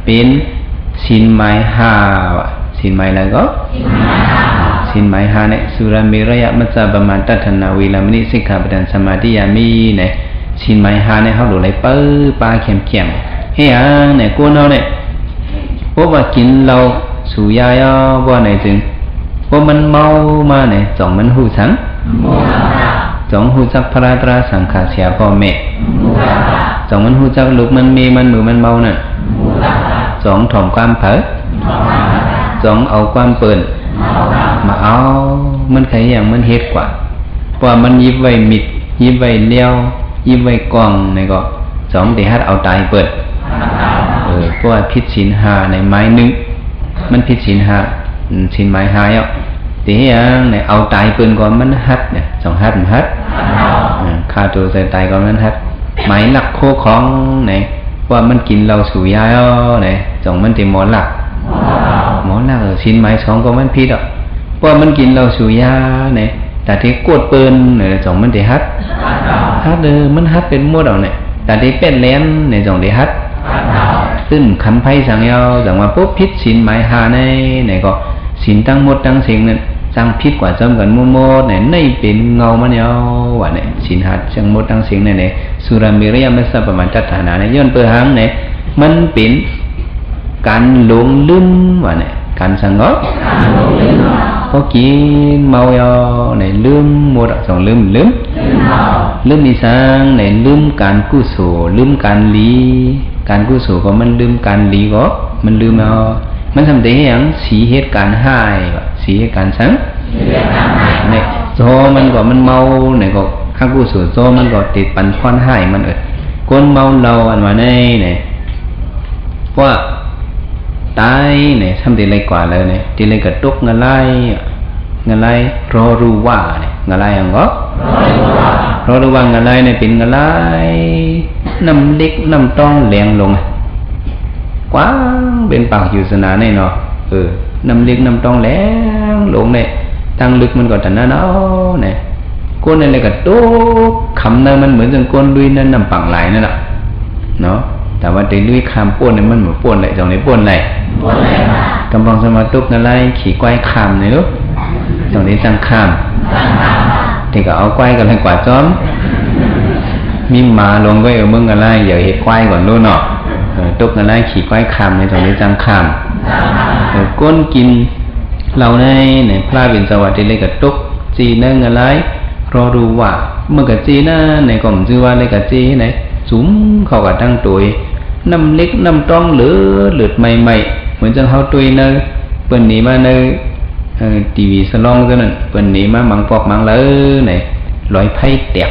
เป็นสินหมายห้าวะสินหมายอะไรก็สินหมายห้าเนี่ยสุราเมรยะมัจจปมาตัทนาเวลามณีสิกขาปดันสมาธิยามีเนี่ยสินหมายห้าเนี่ยเขาดูเลยปื้อปลาเข็มเฮียเนี่ยกูเนาเนี่ยพวกว่ากินเราสูยาย่อว่าไหนจึงพวกมันเมามาเนี่ยสองมันหูสังสองหูจักพระตราสังขารเสียพ่อแม่สองมันหูจักลูกมันมีมันมือมันเมาน่ะสองถ่อมความเผลอสองเอาความเปิ่นมาเอามันใครอย่างมันเฮ็ดกว่าเพราะมันยิบไว้มิดยิบไว้เลี้ยวยิบไว้กองในก็สองเดี๋ยวฮัดเอาตายเปิดเพราะว่าพิษศีลหาในไม้นึงมันพิษศีลหาศีลไม้หายอ่ะเดี๋ยวเนี่ยเอาตายเปิดก่อนมันฮัดเนี่ยสองฮัดมันฮัดฆ่าตัวใส่ตายก่อนมันฮัดไม้หลักโคของไหนว่ามันกินเราสูยาไหนสองมันจะหมอหลักศีลไม้สองก็มันพิษอ่ะว่ามันกินเราสูยาเนี่ยแต่ที่กดเปิลเนี่ยสองมันจะฮัดมันฮัดเป็นมดเอาเนี่ยแต่ที่เป็นเลนเนี่ยสองจะฮัดซึ่งคำไพ่สั่งยาวสั่งว่าปุ๊บพิษศีลหมายหาในก็ศีลตั้งหมดตั้งสิ่งนั้นสร้างพิษกว่าจำกันมั่วเนี่ยในเป็นเงามันยาวว่าเนี่ยศีลหัดจังหมดตั้งสิ่งเนี่ยสุราเมรยมัสสะปมาตัฏฐานาเนี่ยย้อนเปิดหางเนี่ยมันเป็นการหลงลืมว่าเนี่ยการสังเกตพอกินเมายาเนี่ยลืมหมดสองลืมมีสังเนี่ยลืมการกุศลลืมการลีการกุศลก็มันลืมการลีก็มันลืมเอามันทำได้อย่างสีเหตุการหายสีเหตุการสังเนี่ยโซมันก็มันเมาเนี่ยก็ข้ากุศลโซมันก็ติดปันพรหายมันก้นเมาเราอันว่าเนี่ยว่าตายเนี่ยทำได้ไรกว่าเลยเนี่ยที่ไรกระตุกเงาไล่รอรู้ว่าเนี่ยเงาไล่ยังก็รอรู้ว่าเงาไล่เนี่ยเป็นเงาไล่น้ำเล็กน้ำต้องแรงลงกว้างเป็นปากอยู่สนาเนี่ยเนาะน้ำเล็กน้ำต้องแรงลงเนี่ยตั้งลึกมันก็แต่นั้นเนาะเนี่ยก้นอะไรกระตุกคำนั้นมันเหมือนกับก้นลุยนั่นน้ำปังไหลนั่นแหละเนาะแต่ว่าได้ลุยคำป้วนเนี่ยมันเหมือนป้วนไหลตรงนี้ป้วนไหลกำลังสมาตุกอะไรขี่ควายคำเนี่ยลูกตรงนี้ตั้งคำที่ก็เอาควายกันให้กว่าจ้อมมีมาลงไว้มึงอะไรอย่าเห็ดควายก่อนลูกเนาะตุกอะไรขี่ควายคำในตรงนี้ตั้งคำก้นกินเราในพระบิณฑบาตเลยกับตุกจีนั่งอะไรรอดูว่าเมื่อกับจีน่ะในกล่องชื่อว่าเลยกับจีไหนสุ้มเข้ากับตั้งตัวน้ำเล็กน้ำต้องเหลือใหม่ๆเหมือนจะเข้าตัวเนยเปิ่นหนีมาในทีวีสลองตัวนั้นเปิ่นหนีมามังปอกมังเลยไหนลอยไพ่แตก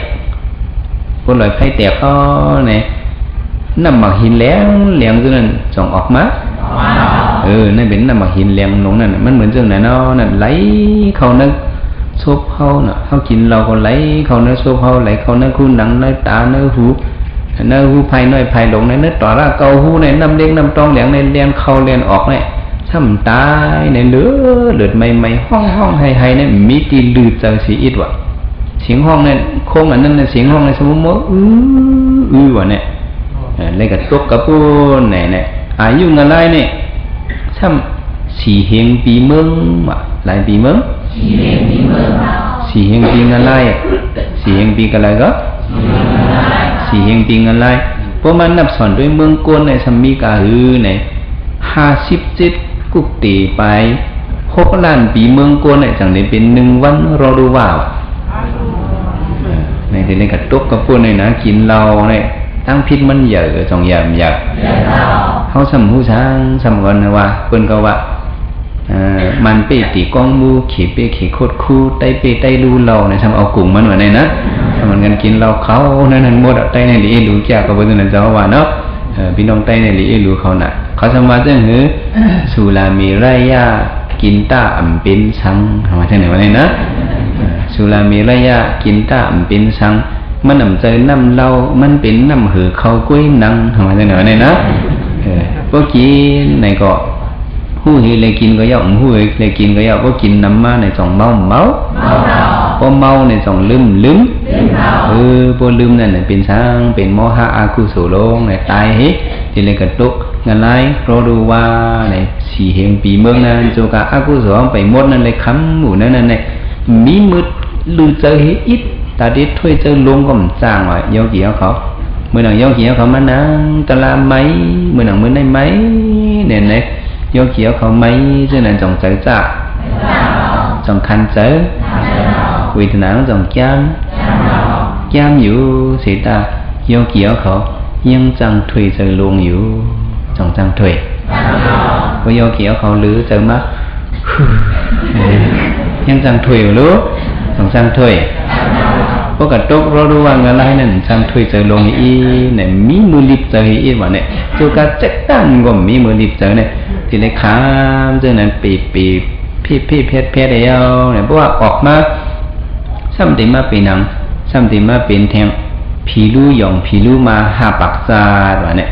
พวกลอยไพ่แตกก็ไหนน้ำหมักหินแหลงตัวนั้นส่องออกมานั่นเป็นน้ำหมักหินแหลงลงนั่นมันเหมือนเรื่องไหนเนาะนั่นไหลเข้านึกซบเข้าน่ะเขากินเราก็ไหลเข้าเนื้อซบเข้าไหลเข้าเนื้อคู่หนังเนื้อตาเนื้อหูภายน้อยภายหลงในเนื้อต่อละเกาหูในน้ำเลี้ยงน้ำตองแหลงในเลียนเข้าเลียนออกเนี่ยถ้ามันตายในเลือดใหม่ห้องให้เนี่ยมีตีลืดจังสีอิดวะเสียงห้องเนี่ยโค้งอันนั้นเนี่ยเสียงห้องในสมมติวะเนี่ยเลยกับตกกระปุนเนี่ยอายุเงินไรเนี่ยถ้าสี่เฮงปีเมืองวะหลายปีเมืองสี่เฮงปีเงินไรสี่เฮงปีกันไรก็สี่เฮงปีเงินไรเพราะมันนับสอนด้วยเมืองโกนในสมีกาหือใน57กุกตีไป6 ล้านปีเมืองโกนในจังได้เป็น1 วันรอดูว่าในที่นี้กระตุกกระปุนในนะกินเราเนี่ยตั้งพิษมันเยอะจงยำเขาสมหูช้างสมกันว่าเปิ้นก็ว่ามันเปตีกองมูขี่เปขี่โคตรคู่ไตเปไตรูเราในทำเอากลุ่มมันไว้ในนะทำมันกันกินเราเขานั่นหมดไตในหลีรู้จักกับเป็นนั่นเจ้าว่าเนาะพี่น้องไตในหลีรู้เขาน่ะเขาสมาจังหือสุรามีไรยากินตาอ่ำเป็นสังทำมาจังไหนวะเนี่ยนะสุรามีไรยากินตาอ่ำเป็นสังมันน้ำใจน้ำเรามันเป็นน้ำหือเขากุ้ยนังทำมาจังไหนวะเนี่ยนะพวกกินในก็หู้เฮเลยกินก็ย่อหู้เฮเลยกินก็ย่อพวกกินน้ำมาในสองเมาพอเมาในสองลืมพวกลืมนั่นเป็นสังเป็นโมหะอากุศลงในตายเฮ ทีเลยกระตุกงานไรรอดูว่าเนี่ยสีเห็นปีเมืองนั้นโจกะอากุศลไปหมดนั่นเลยคำหมู่นั่นเนี่ยมีมืดลือเจออิดตาดิถ้วยเจอลงก็มันจางว่ะยกเกี่ยวเขาเมื่อหนังยกเกี่ยวเขามานั่งตะลาไหมเมื่อหนังมือได้ไหมเนี่ยยกเกี่ยวเขาไหมเจ้านั่นจงเจอจ้าจงคันเจอวิธีนั้นจงจำอยู่สิตายกเกี่ยวเขายังจังถุยเจอลงอยู่จงจังถุยพอยกเกี่ยวเขาหรือเจอมายังจังถุยรู้จงจังถุยพวกกระตุกเราดูว่างอะไรนั่นจังถุยเจอลงอีเนี่ยมีมือลิบเจออีวะเนี่ยจูกาจักตั้งก็มีมือลิบเจอเนี่ยที่ในขามเจอนั้นปีพี่เพชรเดียวเนี่ยเพราะว่าออกมาซ้ำติมาเป็นหนังซ้ำติมาเป็นแทงผีลู่หยองผีลู่มาห้าปักซาดวะเนี่ย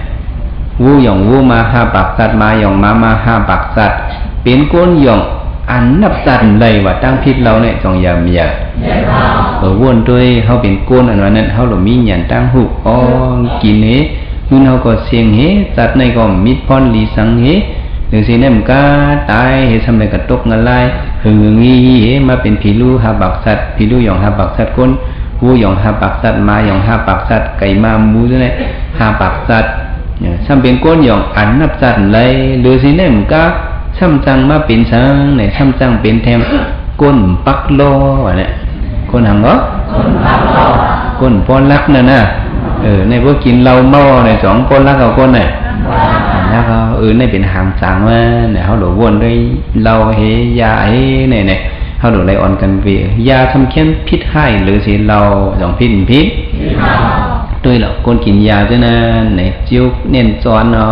วูหยองวูมาห้าปักซัดมาหยองมาห้าปักซัดเป็นก้นหยองอันนับซัดเลยว่าตั้งพิษเราเนี่ยจงยำอย่าวนด้วยเขาเป็นก้นอันนั้นเขาหลมีหยันตั้งหุบอ๋อกินเฮนู่นเขาก็เสียงเฮซัดในก็มิดพรลีสังเฮหรือสิเนี่ยมันก็ตายเฮทำอะไรกระตกเงินไล่หึงงี้เฮมาเป็นผีลู่ห้าปักซัดผีลู่หยองห้าปักซัดก้นวูหยองห้าปักซัดมาหยองห้าปักซัดไก่มามูด้วยห้าปักซัดซ้ำเป็นก้นหยองอันนับจัดเลยหรือสิเนี่ยมันก็ซ้ำจังมาเป็นช้างเนี่ยซ้ำจังเป็นแทงก้นปักโลวะเนี่ยก้นหังก็ก้นป้อนรักนั่นนะในพวกกินเหล้าเมาเนี่ยสองป้อนรักเอาก้นเนี่ยแล้วก็ในเป็นหางจางว่าเนี่ยเขาหลบวนด้วยเหล้าเฮยาเฮเนี่ยเขาหลบไรอ่อนกันเวียาทำเข้มพิษให้หรือสิเหล้าสองพิษด้วยหรอกคนกินยาด้วยนะเนี่ยจิ้วเน่นจอนเอา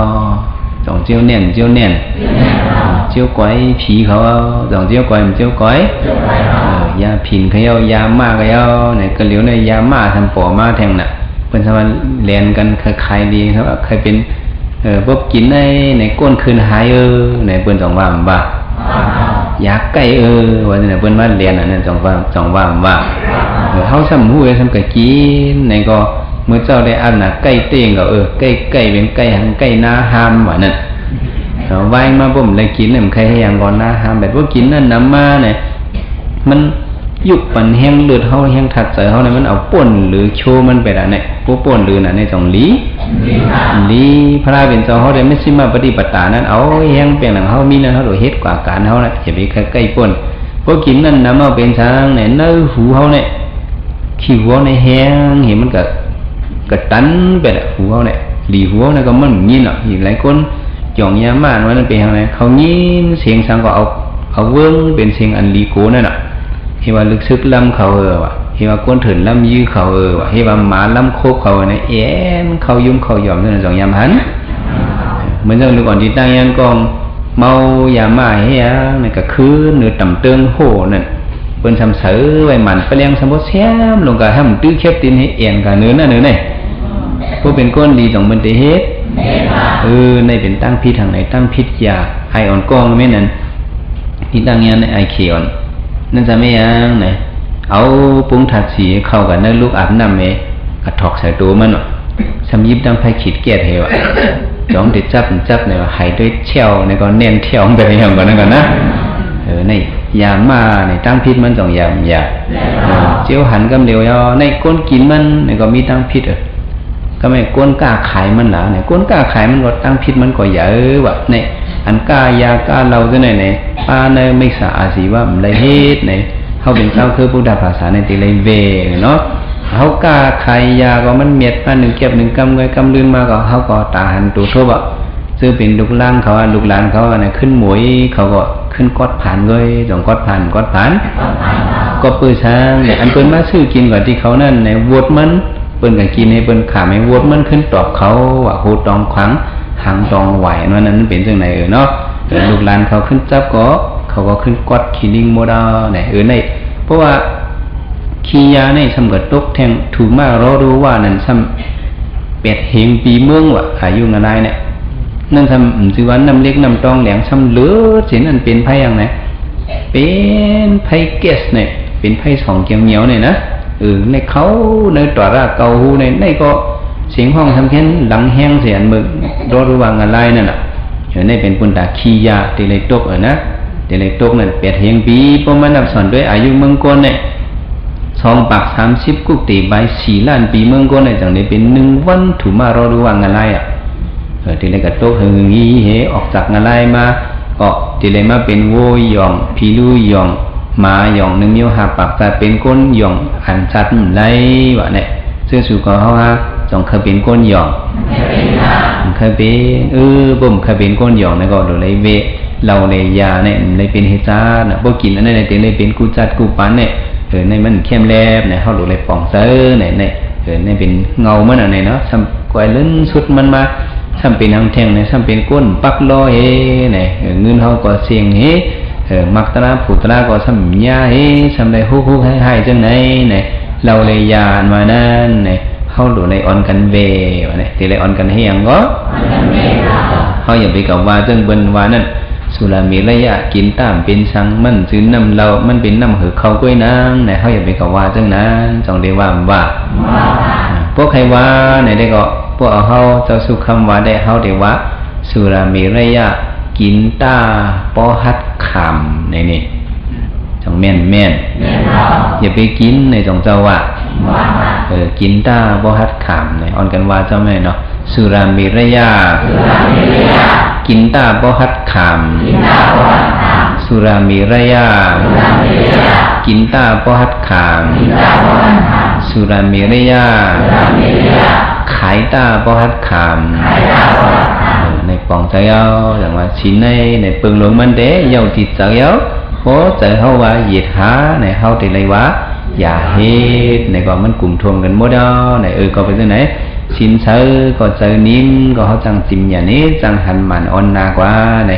สองจิ้วเน่นจิ้วก้อยผีเขาสองจิ้วก้อยมันจิ้วก้อยยาผินเขาเอายามาเขาเอาเนี่ยกระเหลียวเนี่ยยามาทำปอมาแทงน่ะเป็นสมัยเรียนกันใครดีครับใครเป็นพวกกินในก้นคืนหายในเปิ้นสองว่ามันบ้ายาไก่ว่าเนี่ยเปิ้นมาเรียนอันนั้นสองว่ามันบ้าเขาซ้ำหู้ซ้ำกะกินในก็เมื่อเจ้าได้อันน่ะใกล้เตียงก็ใกล้เป็นใกล้หันใกล้หน้าห้ามว่านั่นวายมาบ่มเลยกินเนี่ยมันใครให้อย่างก่อนหน้าห้ามแบบว่ากินนั่นน้ำมาเนี่ยมันยุบปันแห้งเลือดเฮาแห้งถัดใส่เฮาเนี่ยมันเอาป่นหรือโชมันไปได้เนี่ยผู้ป่นหรือน่ะใน2ลีพระเป็นเจ้าเฮาได้ไม่สิมาปฏิบัติตานั้นเอาแห้งเปลี่ยนหลังเฮามีนั่นเฮาโดยเฮ็ดกว่าการเฮาน่ะอย่าไปใกล้ป่นพอกินนั่นน้ำเอาเป็นช้างเนี่ยเนื้อหูเฮาเนี่ยขี้หัวในแห้งเห็นมันก็ตันไปละหัวเนี่ยหลีหัวเนี่ยก็มันยินอ่ะอีกหลายคนจ่องยาม่านว่านั่นเป็นยังไงเขายินเสียงสังก็เอาเวิ้งเป็นเสียงอันลีโกนั่นน่ะเฮว่าลึกซึกล้ำเขาว่ะเฮว่าก้นเถินล้ำยื้อเขาว่ะเฮว่าหมาล้ำโคกเขาเนี่ยเอ็นเขายุ่มเขาหย่อมนั่นจ่องยามหันเหมือนเรื่องก่อนที่ตั้งยันกองเมายาม่าเฮียนี่ก็คือเนื้อต่ำเติงโหนั่นเปิ้นทำเสือไว้หมันไปเลี้ยงสมบูรณ์แซ่บลงกับให้มันตื้อแคบตีนให้เอ็นกับเนื้อนั่นเนื้อเนี่ยผู้เป็นก้นดีต้องมันเตเฮ็ดในเป็นตั้งพิษทางไหนตั้งพิษยาไออ่อนกองไม่นั่นที่ตั้งยันในไอเขียวนั่นจะไม่ยังไหนเอาปุ้งถัดสีเข้ากันนั่นลูกอาบน้ำเมกระถอกใส่ตัวมันสำยิบดังไฟขีดเกียดเหวจ้องติดจับเนี่ยหายด้วยเชี่ยวในก็เน้นเที่ยวไปอย่างก่อนนั่นก่อนนะในยามาในตั้งพิษมันต้องยาเจียวหันกำเดียวยอในก้นกินมันในก็มีตั้งพิษก็ไม่ก้นกล้าขายมันหนาในก้นกล้าขายมันก็ตั้งพิษมันก็เยอะว่ะในอันกล้ายากล้าเราจะไหนป้าในไม่สะอาดสิว่ามันได้เฮ็ดในเขาเป็นเจ้าคือพุทธภาษาในตีเลยเวเนาะเขากล้าขายยาก็มันเมียดมา1 เก็บ 1 กำไว้กำลืนมาก็เขาก็ตาหันตัวทั่วซื้อเป็นลูกหลานเขาลูกหลานเขาเนี่ยขึ้นหมวยเขาก็ขึ้นกอดผ่านเลยจงกอดผ่านก็ปื้อช้างเนี่ยอันเปิ้นมาซื้อกินกว่าที่เขานั่นในวดมันเปิ้นก็กินให้เปิ้นขาไม่วดมันขึ้นตอบเขาว่าโหตองขวางหางตองไหวนั้นเป็นจังไหนเนาะลูกหลานเขาขึ้นจับก็เขาก็ขึ้นกอดขี้ลิงโมดาเนี่ยในเพราะว่าขี้ยาในสำกัดตกแทงถูกมากเรารู้ว่านั่นซ้ำเป็ดเหงปีเมืองว่ะอายุงอะไรเนี่ยนั่นทำสิวันน้ำเล็กน้ำตองแหลงซ้ำเลือดสินั่นเป็นไพ่ยังไงเป็นไพ่เกสเนี่ยเป็นไพ่2 เกียวเหนียวเนี่ยนะในเขาในตัวราเกาหูในก็เส สียงห้องทำแค่หลังแห้งเสียนมึกรอรู้ว่างอะไรนั่นน่ะเห็นได้เป็นปุณตาขี้ยาตีเลยตกนะตีเลยตกนั่นเปียดเฮียงปีพอมันนับสอนด้วยอายุเมืองกนเนี่ย2 ปาก 30กุกตีใบ4 ล้านปีเมืองกนเนี่ยจังได้เป็น1 วันถูมารอรู้ว่างอะไรอ่ะตีเลยก็ตกหึงงี้เฮออกจากอะไรมาก็ตีเลยมาเป็นโวยยองพีลุยองมาหยอง1 นิ้ว5 ปากแต่เป็นก้นหยองหันชัดไรวะเนี่ยเสื้อสูก็เขาฮะจงเคยเป็นก้นหยองเคยเป็นบ่มเคยเป็นก้นหยองนะก็โดนเลยเวเราเลยยาเนี่ยเลยเป็นเฮจ้าน่ะบ่กินอันนั้นเลยเลยเป็นกูจัดกูปันเนี่ยในมันเข้มแลบเนี่ยเขาโดนเลยป่องเซอเนี่ยในเป็นเงามันอะไรเนาะทำกวยลื่นสุดมันมาทำเป็นหางแทงเนี่ยทำเป็นก้นปักลอยเนี่ยเงินเขาก็เสียงมักตระผูตระก็สัมยาสัมได้ฮุกให้จังไหนเนี่ยเราเลยยานมานั่นเนี่ยเขาดูในออนกันเวเนี่ยตีเลยออนกันให้ยังก็เขาอย่าไปกับว่าจังบนว่านั่นสุรามีระยะกินตามเป็นสังมันซื้อน้ำเรามันเป็นน้ำหือเขากล้วยนางเนี่ยเขาอย่าไปกับว่าจังนั้นจงได้ว่าพวกใครว่าเนี่ยได้ก็พวกเขาเจ้าสุขคำว่าได้เขาได้ว่าสุรามีระยะกินตาปอหัดขำนี่จงแม่นอย่าไปกินในจงเจ้าว่ากินตาปอหัดขำในอ่อนกันว่าเจ้าแม่เนาะสุรามิระยะกินตาปอหัดขำสุรามิระยะกินตาปอหัดขำสุรามิระยะขายตาปอหัดขำในปองใจเอาอย่างว่าชิ้นในเปลืองหลวงมันเด้ยาวจิตใจเอาโหใจเขาว่าเหยียดหาในเขาติเลยว่าอย่าเฮ็ดในก็มันกลุ่มทวงกันหมดเอาในก็ไปที่ไหนชิ้นเชื้อก็เจอนิ่มก็เขาจังจิมอย่างนี้จังหันมันอ่อนนากว่าใน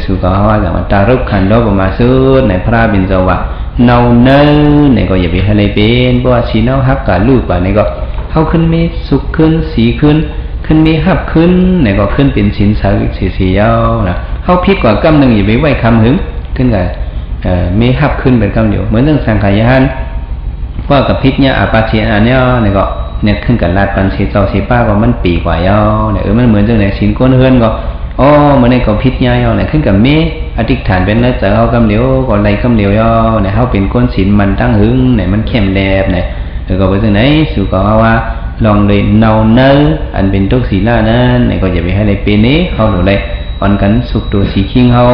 สุก็เขาว่าอย่างว่าตารุกขันโลกมาซื้อในพระบิณฑบาตเนาเนื้อในก็อย่าไปให้เลยเป็นเพราะว่าชิ้นเอาฮักกับลูกว่าในก็เขาขึ้นมีสุขขึ้นสีขึ้นมีหับขึ้นเนี่ยก็ขึ้นเป็นสินสาวิสียาวนะเขาพิษกว่ากำหนึ่งอย่าไปไหวคำหึงขึ้นกับมีหับขึ้นเป็นกำเดียวเหมือนเรื่องสังขารยานเพราะกับพิษเนี่ยอาปาเชียอันเนี้ยเนี่ยก็เนี่ยขึ้นกับลาดปันสีเจ้าสีป้าก็มันปีกว่ายาวเนี่ยมันเหมือนเรื่องในสินก้นเฮือนก็เหมือนในก็พิษยาวเนี่ยขึ้นกับเมอธิษฐานเป็นแล้วเจอเขากำเดียวก็ไรกำเดียวยาวเนี่ยเขาเป็นก้นสินมันตั้งหึงเนี่ยมันเข้มแดบเนี่ยก็ไปที่ไหนสู่ก็ว่าลองเลยเนาเนื้ออันเป็นทุกศีลานั้นเนี่ยก็อย่าไปให้เลยเป็นนี้เขาดูเลยอ่อนกันสุกตัวสีขิงเขา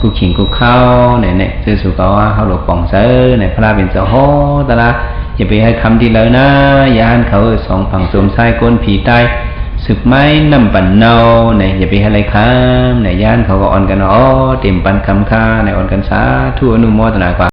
กูขิงกูเข้าเนี่ยซื้อสุกว่าเขาหลบป่องเสือเนี่ยพระเป็นเจ้าโหตละอย่าไปให้คำที่เลยนะอย่าหันเขาสองฝั่งโจมใส่ก้นผีตายสืบไม้น้ำปั่นเนาเนี่ยอย่าไปให้อะไรคำเนี่ยย่านเขาก็อ่อนกันเต็มปันคำค่าเนี่ยอ่อนกันสาธุอนุโมทนากว่า